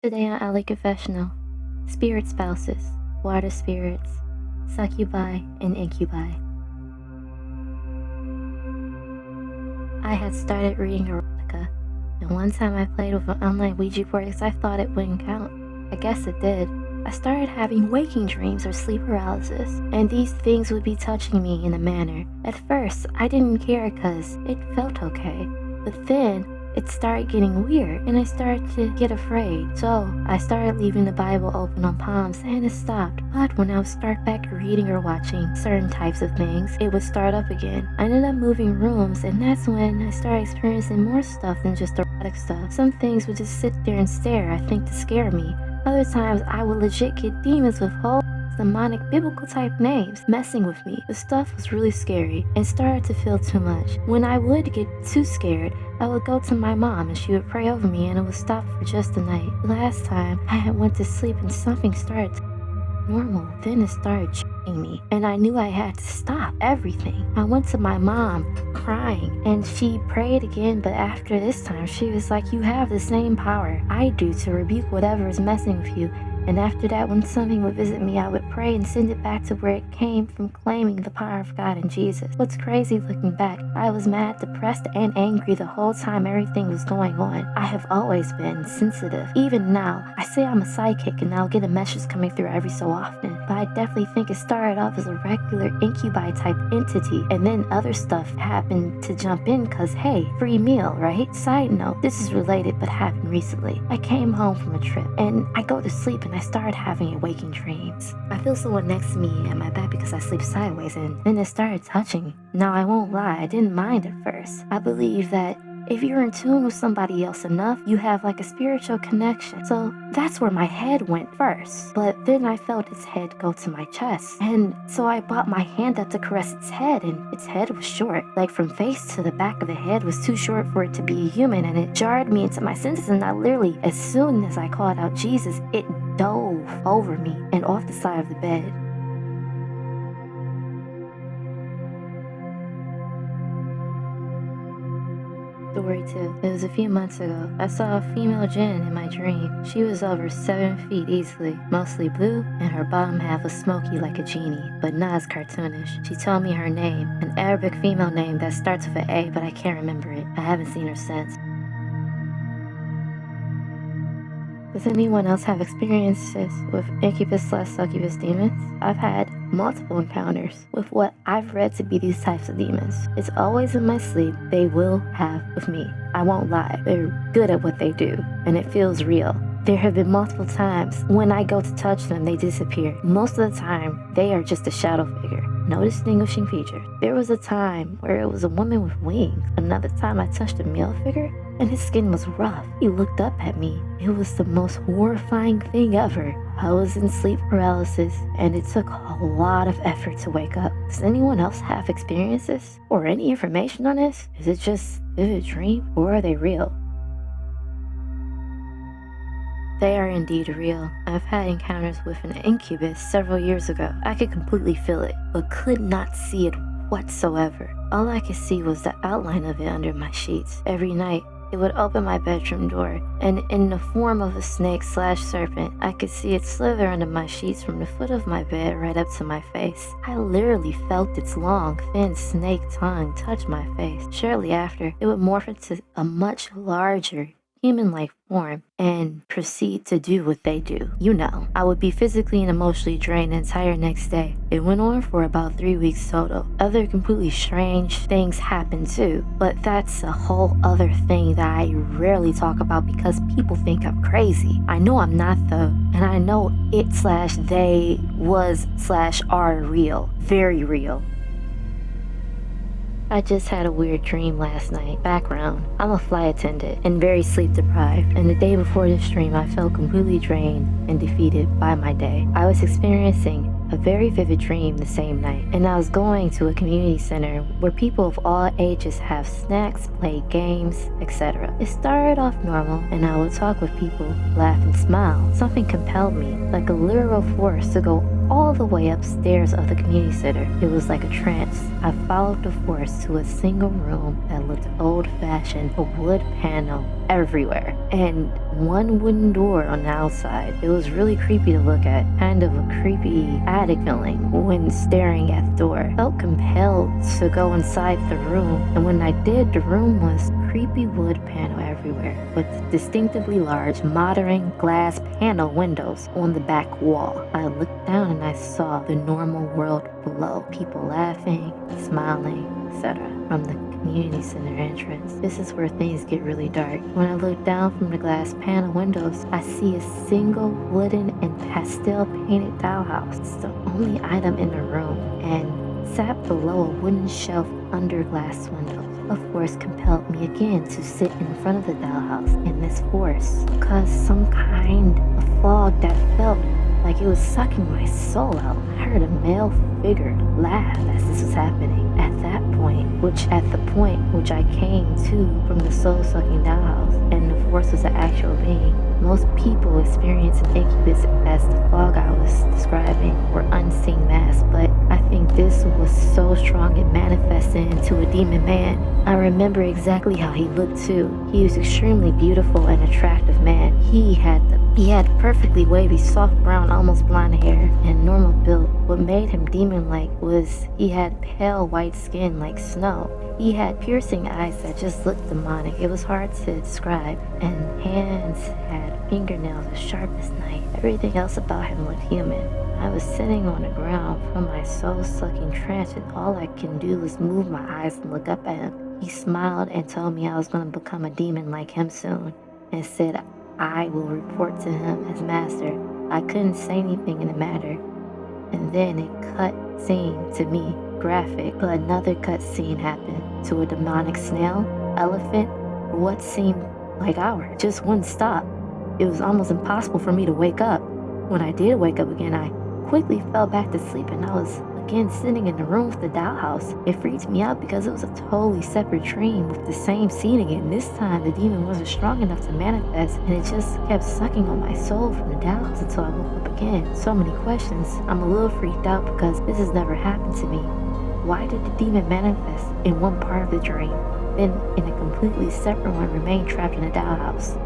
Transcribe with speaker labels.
Speaker 1: Today on Alley Confessional, spirit spouses, water spirits, succubi, and incubi. I had started reading erotica, and one time I played with an online Ouija board because I thought it wouldn't count. I guess it did. I started having waking dreams or sleep paralysis, and these things would be touching me in a manner. At first, I didn't care because it felt okay, but then it started getting weird, and I started to get afraid. So I started leaving the Bible open on palms, and it stopped. But when I would start back reading or watching certain types of things, it would start up again. I ended up moving rooms, and that's when I started experiencing more stuff than just erotic stuff. Some things would just sit there and stare, I think, to scare me. Other times, I would legit get demons with whole demonic biblical type names messing with me. The stuff was really scary and started to feel too much. When I would get too scared, I would go to my mom and she would pray over me and it would stop for just a night. Last time I had went to sleep and something started to normal. Then it started checking me and I knew I had to stop everything. I went to my mom crying and she prayed again, but after this time she was like, "You have the same power I do to rebuke whatever is messing with you." And after that, when something would visit me, I would pray and send it back to where it came from, claiming the power of God and Jesus. What's crazy looking back, I was mad, depressed, and angry the whole time everything was going on. I have always been sensitive. Even now, I say I'm a psychic and I'll get a message coming through every so often. But I definitely think it started off as a regular incubi type entity. And then other stuff happened to jump in because, hey, free meal, right? Side note, this is related but happened recently. I came home from a trip and I go to sleep and I started having waking dreams. I feel someone next to me at my back because I sleep sideways and then it started touching me. Now I won't lie, I didn't mind at first. I believe that if you're in tune with somebody else enough, you have like a spiritual connection. So that's where my head went first. But then I felt its head go to my chest. And so I brought my hand up to caress its head and its head was short. Like from face to the back of the head was too short for it to be a human and it jarred me into my senses and I literally, as soon as I called out Jesus, it dove over me and off the side of the bed. Story 2. It was a few months ago. I saw a female jinn in my dream. She was over 7 feet easily, mostly blue, and her bottom half was smoky like a genie, but not as cartoonish. She told me her name, an Arabic female name that starts with an A, but I can't remember it. I haven't seen her since. Does anyone else have experiences with incubus/succubus demons? I've had multiple encounters with what I've read to be these types of demons. It's always in my sleep they will have with me. I won't lie, they're good at what they do, and it feels real. There have been multiple times when I go to touch them, they disappear. Most of the time, they are just a shadow figure. No distinguishing features. There was a time where it was a woman with wings. Another time I touched a male figure and his skin was rough. He looked up at me. It was the most horrifying thing ever. I was in sleep paralysis and it took a lot of effort to wake up. Does anyone else have experiences or any information on this? Is it just vivid dream or are they real? They are indeed real. I've had encounters with an incubus several years ago. I could completely feel it, but could not see it whatsoever. All I could see was the outline of it under my sheets. Every night, it would open my bedroom door, and in the form of a snake/serpent, I could see it slither under my sheets from the foot of my bed right up to my face. I literally felt its long, thin snake tongue touch my face. Shortly after, it would morph into a much larger, human-like form and proceed to do what they do. You know, I would be physically and emotionally drained the entire next day. It went on for about 3 weeks total. Other completely strange things happened too, but that's a whole other thing that I rarely talk about because people think I'm crazy. I know I'm not though, and I know it/they was/are real. Very real. I just had a weird dream last night. Background, I'm a flight attendant and very sleep deprived, and the day before this dream I felt completely drained and defeated by my day. I was experiencing a very vivid dream the same night, and I was going to a community center where people of all ages have snacks, play games, etc. It started off normal, and I would talk with people, laugh and smile. Something compelled me, like a literal force, to go all the way upstairs of the community center. It was like a trance. I followed the force to a single room that looked old-fashioned, a wood panel everywhere, and one wooden door on the outside. It was really creepy to look at, kind of a creepy attic feeling when staring at the door. I felt compelled to go inside the room, and when I did, the room was creepy wood panel everywhere, with distinctively large modern glass panel windows on the back wall. I looked down and I saw the normal world below, people laughing, smiling, etc. from the community center entrance. This is where things get really dark. When I look down from the glass panel windows, I see a single wooden and pastel painted dollhouse. It's the only item in the room, and sat below a wooden shelf under glass windows. A force compelled me again to sit in front of the dollhouse, and this force caused some kind of fog that felt like it was sucking my soul out. I heard a male figure laugh as this was happening. At the point which I came to from the soul-sucking dollhouse, and the force was an actual being. Most people experience an incubus as the fog I was describing, or unseen mass, but I think this was so strong it manifested into a demon man. I remember exactly how he looked too. He was extremely beautiful and attractive man. He had perfectly wavy, soft brown, almost blonde hair, and normal build. What made him demon-like was he had pale white skin like snow. He had piercing eyes that just looked demonic. It was hard to describe. And hands had fingernails as sharp as knife. Everything else about him looked human. I was sitting on the ground from my soul-sucking trance, and all I can do was move my eyes and look up at him. He smiled and told me I was going to become a demon like him soon, and said I will report to him as master. I couldn't say anything in the matter. And then a cut scene to me, graphic, but another cut scene happened to a demonic snail, elephant, or what seemed like hours. Just wouldn't stop. It was almost impossible for me to wake up. When I did wake up again, I quickly fell back to sleep, and I was again sitting in the room with the dollhouse. It freaked me out because it was a totally separate dream with the same scene again. This time the demon wasn't strong enough to manifest, and it just kept sucking on my soul from the dollhouse until I woke up again. So many questions. I'm a little freaked out because this has never happened to me. Why did the demon manifest in one part of the dream, then in a completely separate one remain trapped in the dollhouse?